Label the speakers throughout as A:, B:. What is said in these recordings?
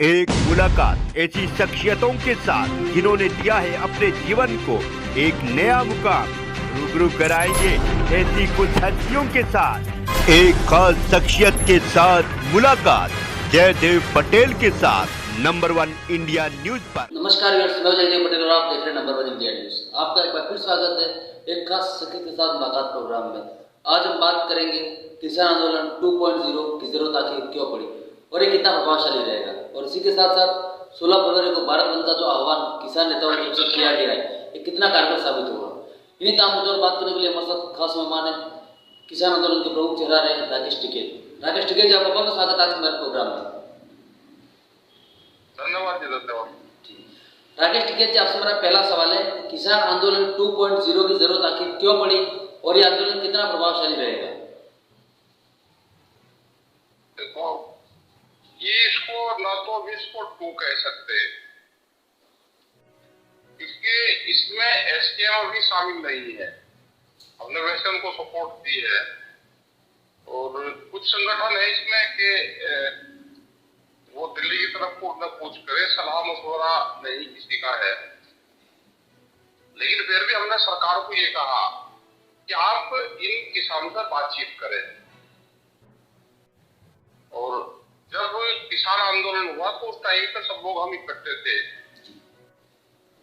A: एक मुलाकात ऐसी शख्सियतों के साथ जिन्होंने दिया है अपने जीवन को एक नया मुकाम। रूबरू कराएंगे ऐसी कुछ हस्तियों के साथ एक खास शख्सियत के साथ मुलाकात जयदेव पटेल के साथ नंबर 1 इंडिया न्यूज पर।
B: नमस्कार मैं जयदेव पटेल और आप देख रहे हैं नंबर 1 इंडिया न्यूज। आपका एक बार फिर स्वागत है एक खास शख्सियत के साथ मुलाकात प्रोग्राम में। आज हम बात करेंगे किसान आंदोलन 2.0 की जरूरत आखिर क्यों पड़ी और ये कितना प्रभावशाली रहेगा। और इसी के साथ साथ 16 फरवरी को भारत बंद का जो आह्वान किसान नेताओं की ओर से किया गया है ये कितना कारगर साबित होगा। इन्हीं तमाम मुद्दों पर बात करने के लिए हमारे साथ खास मेहमान है किसान आंदोलन के प्रमुख चेहरा रहे राकेश टिकैत। राकेश टिकैत जी, आपका बहुत स्वागत है आज हमारे प्रोग्राम में।
C: धन्यवाद जी, धन्यवाद।
B: राकेश टिकैत जी, आपसे मेरा पहला सवाल है किसान आंदोलन 2.0 की जरूरत आखिर क्यों पड़ी और ये आंदोलन कितना प्रभावशाली रहेगा।
C: देखो, ये इसको ना तो भी इसको 2 कह सकते, क्योंकि इसमें एसकेएम अभी शामिल नहीं है। हमने वैसे उनको सपोर्ट दी है और कुछ संगठन है इसमें कि वो दिल्ली की तरफ को न पूछ करे, सलाह मशवरा नहीं किसी का है। लेकिन फिर भी हमने सरकार को ये कहा कि आप इन किसानों से बातचीत करें। और जब किसान आंदोलन हुआ तो उस टाइम पे सब लोग हम इकट्ठे थे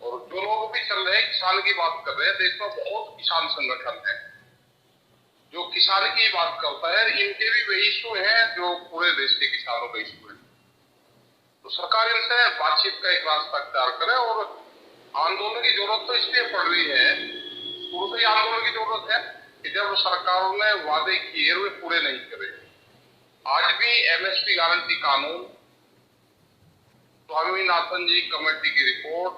C: और जो लोग भी चल रहे हैं किसान की बात कर रहे हैं। देश में बहुत किसान संगठन है जो किसान की बात करता है, इनके भी वही इशू है जो पूरे देश के किसानों का इशू है। तो सरकार इनसे बातचीत का एक रास्ता अख्तियार करे। और आंदोलन की जरूरत तो इसलिए पड़ रही है, शुरू से ही आंदोलन की जरूरत है कि जब सरकारों ने वादे किए वे पूरे नहीं करे। आज भी एमएसपी गारंटी कानून, स्वामीनाथन जी कमेटी की रिपोर्ट,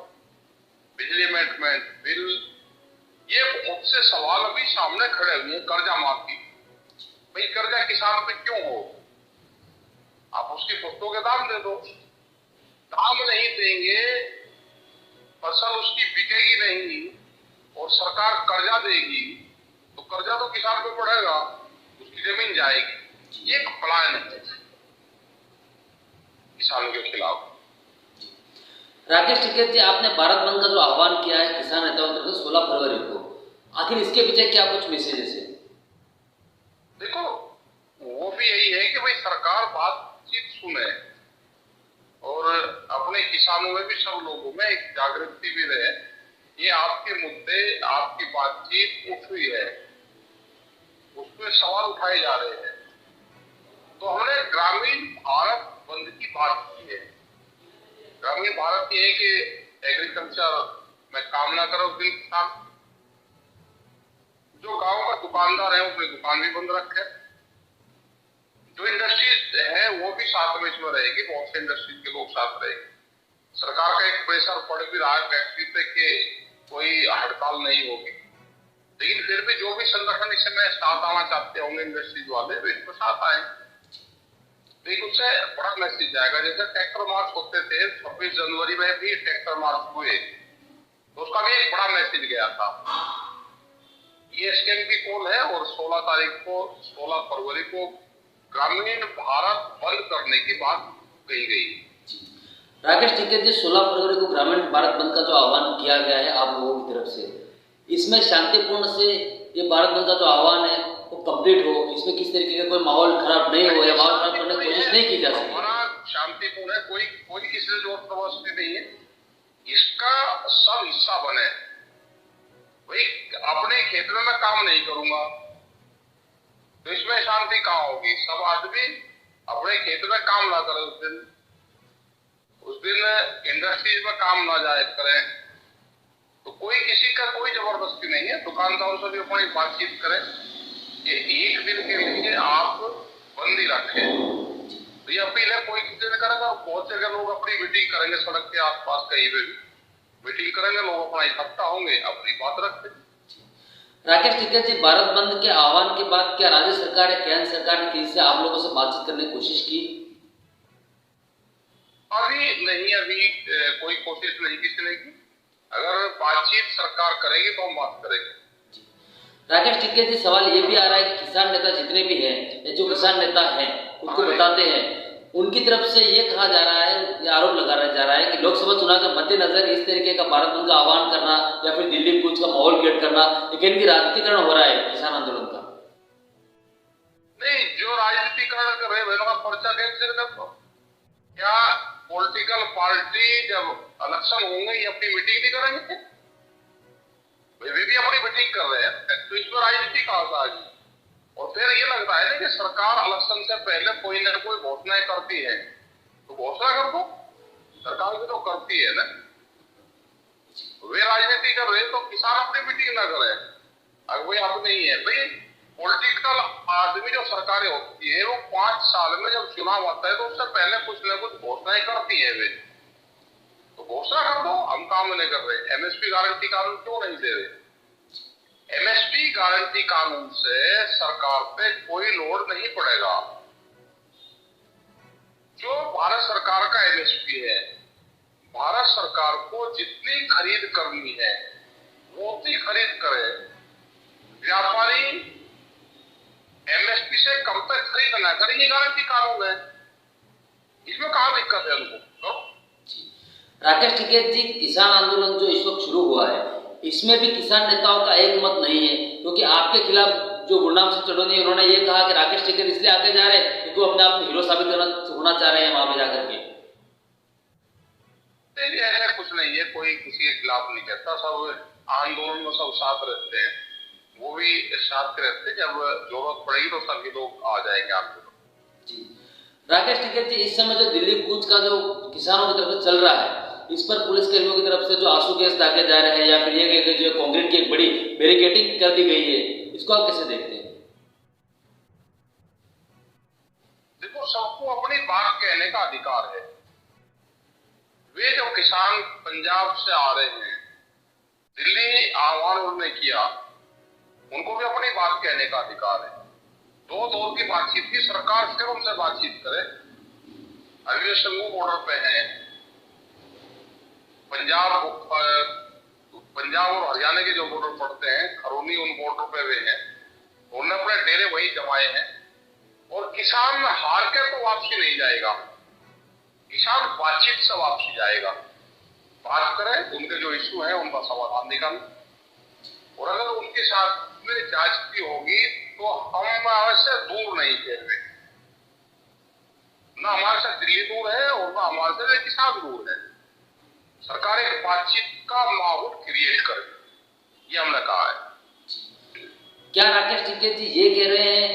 C: बिजली अमेंडमेंट बिल, ये बहुत से सवाल अभी सामने खड़े हुए हैं। कर्जा माफी, भाई कर्जा किसान पे क्यों हो? आप उसकी फसलों के दाम दे दो। दाम नहीं देंगे, फसल उसकी बिकेगी नहीं और सरकार कर्जा देगी तो कर्जा तो किसान पे पड़ेगा, उसकी जमीन जाएगी। ये एक प्लान है किसानों के खिलाफ।
B: राकेश टिकैत जी, आपने भारत बंद का जो आह्वान किया है किसान नेताओं की तरफ से 16 फरवरी को, आखिर इसके पीछे क्या कुछ मैसेजेस है?
C: देखो, वो भी यही है कि भाई सरकार बातचीत सुने और अपने किसानों में भी सब लोगों में एक जागृति भी रहे। ये आपके मुद्दे, आपकी बातचीत उठ हुई है, उसमें सवाल उठाए जा रहे हैं। तो हमने ग्रामीण भारत बंद की बात की है। ग्रामीण भारत ये है कि एग्रीकल्चर में काम ना करो दिन किसान, जो गांव का दुकानदार है अपनी दुकान भी बंद रखे, जो इंडस्ट्रीज है वो भी साथ में इसमें रहेगी, बहुत से इंडस्ट्रीज के लोग साथ रहेंगे। सरकार का एक प्रेशर पड़ भी रहा है फैक्ट्री पे कि कोई हड़ताल नहीं होगी, लेकिन फिर भी जो भी संगठन इसमें साथ आना चाहते होंगे इंडस्ट्रीज वाले, वे इसमें साथ आए। लेकिन उससे बड़ा मैसेज जाएगा। जैसे ट्रैक्टर मार्च होते थे, 26 जनवरी में भी ट्रैक्टर मार्च हुए तो उसका भी एक बड़ा मैसेज गया था। ये एसकेएम की कॉल है और 16 फरवरी को ग्रामीण भारत बंद करने की बात कही गई।
B: राकेश टिकैत जी, 16 फरवरी को ग्रामीण भारत बंद का जो आह्वान किया गया है आप लोगों की तरफ से, इसमें शांतिपूर्ण से ये भारत बंद का जो आह्वान है वो कंप्लीट हो, इसमें किस तरीके का कोई माहौल खराब नहीं हो या माहौल खराब करने की कोशिश नहीं की जा सकती?
C: हमारा शांतिपूर्ण है, कोई किसी से जोर जबरदस्ती नहीं है। इसका सब हिस्सा बने। भाई अपने खेत में मैं काम नहीं करूंगा तो इसमें शांति कहाँ होगी? सब आदमी अपने खेत में काम ना करे, उस दिन इंडस्ट्रीज में काम ना जाए करें, तो कोई किसी का कोई जबरदस्ती नहीं है। दुकानदारों से भी अपनी बातचीत करें, ये एक दिन के लिए आप बंदी रखें। तो ये अपील है, कोई किसी ने करेगा। बहुत से लोग अपनी मीटिंग करेंगे सड़क के आसपास, कहीं पे भी मीटिंग करेंगे, लोग अपना इकट्ठा होंगे, अपनी बात रखें।
B: राकेश टिकैत जी, भारत बंद के आह्वान के बाद क्या राज्य सरकार या केंद्र सरकार ने किसी से आप लोगों से बातचीत करने की कोशिश की?
C: अभी नहीं, अभी कोई कोशिश नहीं किसी ने की। अगर बातचीत सरकार करेगी तो हम बात करेंगे।
B: राकेश टिकैत जी, सवाल ये भी आ रहा है कि किसान नेता जितने भी हैं, जो किसान नेता हैं खुद को बताते हैं उनकी तरफ से ये कहा जा रहा है, ये आरोप लगाया जा रहा है कि लोकसभा चुनाव के मद्देनजर इस तरीके का भारत बंद का आह्वान करना या फिर दिल्ली कूच का माहौल क्रिएट करना, एक इनकी राजनीतिकरण हो रहा है किसान आंदोलन का।
C: नहीं, जो राजनीतिकरण कर रहे हैं का पर्चा कैंसिल कर दो। क्या पॉलिटिकल पार्टी जब इलेक्शन होंगे ये अपनी मीटिंग नहीं करेंगे? वे भी अपनी मीटिंग कर रहे हैं, तो इसमें राजनीति कहां से आ गई? और फिर ये लगता है ना कि सरकार इलेक्शन से पहले कोई ना कोई घोषणाएं करती है, तो घोषणा कर दो, सरकार भी तो करती है ना। वे राजनीति कर रहे तो किसान अपनी मीटिंग ना करे, अगर वही अब नहीं है भाई। पॉलिटिकल आदमी जो सरकारें होती है वो 5 साल में जब चुनाव आता है तो उससे पहले कुछ ना कुछ घोषणाएं करती है वे, तो घोषणा कर दो हम काम नहीं कर रहे। एमएसपी गारंटी कानून क्यों नहीं दे रहे? एमएसपी गारंटी कानून से सरकार पे कोई लोड नहीं पड़ेगा। जो भारत सरकार का एमएसपी है, भारत सरकार को जितनी खरीद करनी है वो उतनी खरीद करे। व्यापारी एमएसपी से कम तक खरीद ना करे, ये गारंटी कानून है, इसमें कहां दिक्कत है उनको?
B: राकेश टिकैत जी, किसान आंदोलन जो इस वक्त शुरू हुआ है इसमें भी किसान नेताओं का एक मत नहीं है, क्योंकि आपके खिलाफ जो गुरनाम सिंह चढ़ोनी उन्होंने ये कहा कि राकेश टिकैत इसलिए आगे जा रहे हैं क्योंकि वो अपने आप में हीरो साबित होना चाह रहे हैं वहां पे जाकर के।
C: नहीं, ऐसा कुछ नहीं है, कोई किसी के खिलाफ नहीं कहता, सब आंदोलन में सब साथ रहते हैं, वो भी साथ रहते हैं, जब जरूरत पड़ेगी तो सभी लोग आ जाएंगे आंदोलन।
B: जी राकेश टिकैत जी, इस समय जो दिल्ली कूच का जो किसानों की तरफ से चल रहा है इस पर पुलिस कर्मियों की तरफ से जो आंसू गैस दागे जा रहे हैं या फिर ये जो कांक्रीट की एक बड़ी बैरिकेडिंग कर दी गई है, इसको आप कैसे देखते हैं?
C: देखो, सबको अपनी बात कहने का अधिकार है। वे जो किसान पंजाब से आ रहे हैं, दिल्ली आह्वान उन्होंने किया, उनको भी अपनी बात कहने का अधिकार है। 2 दौर की बातचीत की, सरकार फिर उनसे बातचीत करे। अगले शंभू बॉर्डर पे है, पंजाब और हरियाणा के जो बॉर्डर पड़ते हैं, खरौनी उन बॉर्डर पे वे हैं, उन्होंने अपने डेरे वही जमाए हैं। और किसान हार के तो वापसी नहीं जाएगा, किसान बातचीत से वापसी जाएगा। बात करें, उनके जो इश्यू है उनका समाधान निकालें, और अगर उनके साथ में जांचती होगी तो हम हमारे से दूर नहीं खेल रहे, ना हमारे से दिल्ली दूर है और ना हमारे से किसान दूर है। सरकार एक बातचीत का माहौल क्रिएट करे, ये हमने कहा है।
B: क्या राकेश टिकैत जी ये कह रहे हैं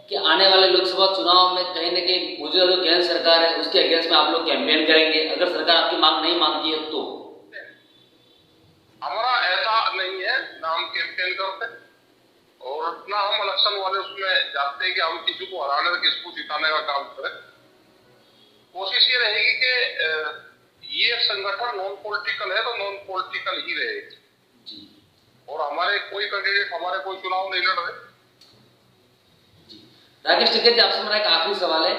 B: कि आने वाले लोकसभा चुनाव में कहीं न कहीं मौजूदा जो केंद्र सरकार है उसके अगेंस्ट में आप लोग कैंपेन करेंगे, अगर सरकार आपकी मांग नहीं मानती है तो?
C: हमारा ऐसा नहीं है, ना हम कैंपेन करते और ना हम इलेक्शन वाले उसमें जाते हैं कि हम किसी को हराने किसी को जिताने का काम करें। कोशिश ये रहेगी कि ये संगठन नॉन पॉलिटिकल है तो नॉन पॉलिटिकल ही रहेगी, और हमारे कोई कैंडिडेट हमारे कोई चुनाव नहीं लड़ रहे।
B: राकेश टिकैत जी, आपसे मेरा एक आखिरी सवाल है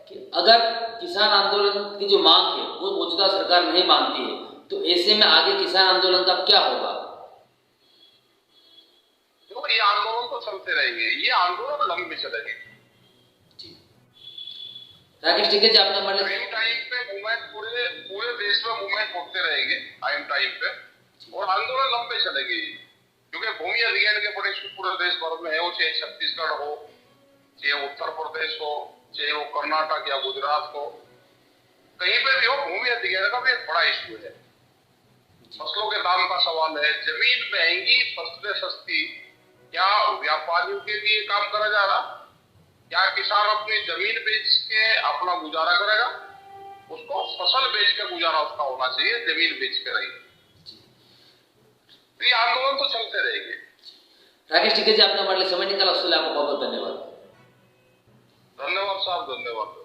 B: कि अगर किसान आंदोलन की जो मांग है वो मौजूदा सरकार नहीं मानती है तो ऐसे में आगे किसान आंदोलन का क्या होगा?
C: देखो, ये आंदोलन तो चलते रहेंगे, ये आंदोलन लंबे चलेंगे।
B: राकेश टिकैत जी, आपने हमारे
C: टाइम पे मूवमेंट पूरे देश में मूवमेंट होते रहेंगे टाइम पे, और आंदोलन लंबे चलेंगे, क्योंकि भूमि अधिग्रहण के बड़े इश्यू पूरे देश भर में है, वो चाहे छत्तीसगढ़ हो, चाहे उत्तर प्रदेश हो, चाहे वो कर्नाटक या गुजरात हो, कहीं पे भी हो, भूमि अधिग्रहण का भी एक बड़ा इश्यू है। फसलों के दाम का सवाल है, जमीन महंगी फसलें सस्ती, क्या व्यापारियों के लिए काम करा जा रहा? क्या किसान अपनी जमीन बेच के अपना गुजारा करेगा? उसको फसल बेच के गुजारा उसका होना चाहिए, जमीन बेच के नहीं। ये आंदोलन तो चलते रहेंगे।
B: राकेश टिकैत जी, आपने हमारे लिए समय निकाला, उसके लिए आपको बहुत बहुत धन्यवाद।
C: धन्यवाद साहब, धन्यवाद।